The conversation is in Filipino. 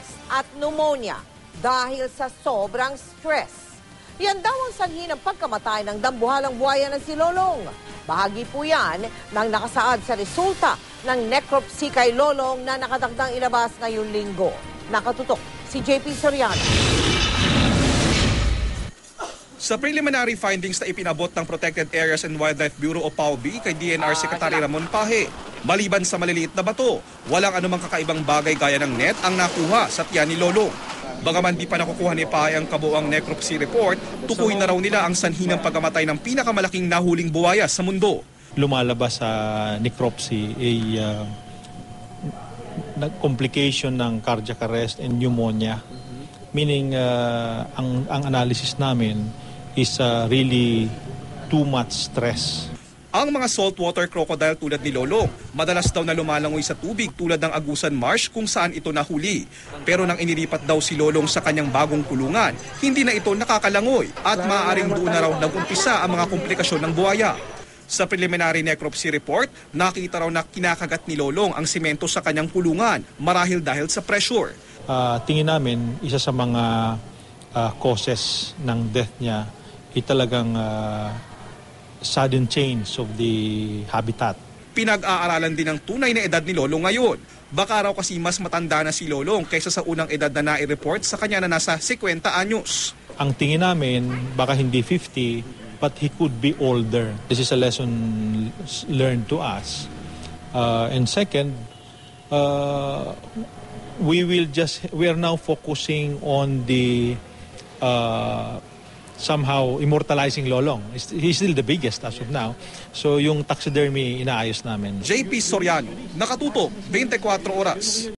arrest at pneumonia dahil sa sobrang stress. Yan daw ang sanhi ng pagkamatay ng dambuhalang buhaya na si Lolong. Bahagi po yan ng nakasaad sa resulta ng necropsy kay Lolong na nakatakdang ilabas ngayong linggo. Nakatutok si JP Soriano. Sa preliminary findings na ipinabot ng Protected Areas and Wildlife Bureau o PAWB kay DNR Secretary Ramon Pahe, maliban sa maliliit na bato, walang anumang kakaibang bagay gaya ng net ang nakuha sa tiyan ni Lolong. Bagaman di pa nakukuha ni Pahe ang kabuuang necropsy report, tukuyin na raw nila ang sanhi ng pagkamatay ng pinakamalaking nahuling buwaya sa mundo. Lumalabas sa necropsy complication ng cardiac arrest and pneumonia. Meaning, ang analysis namin is really too much stress. Ang mga saltwater crocodile tulad ni Lolong, madalas daw na lumalangoy sa tubig tulad ng Agusan Marsh kung saan ito nahuli. Pero nang inilipat daw si Lolong sa kanyang bagong kulungan, hindi na ito nakakalangoy at maaaring doon na raw nag-umpisa ang mga komplikasyon ng buhaya. Sa preliminary necropsy report, nakita raw na kinakagat ni Lolong ang simento sa kanyang kulungan marahil dahil sa pressure. Tingin namin, isa sa mga causes ng death niya ay talagang sudden change of the habitat. Pinag-aaralan din ang tunay na edad ni Lolong ngayon. Baka raw kasi mas matanda na si Lolong kaysa sa unang edad na nai-report sa kanya na nasa 50 anyos. Ang tingin namin, baka hindi 50, but he could be older. This is a lesson learned to us. And second, we are now focusing on the somehow immortalizing Lolong. He's still the biggest as of now. So yung taxidermy inaayos namin. JP Soriano, nakatutok 24 oras.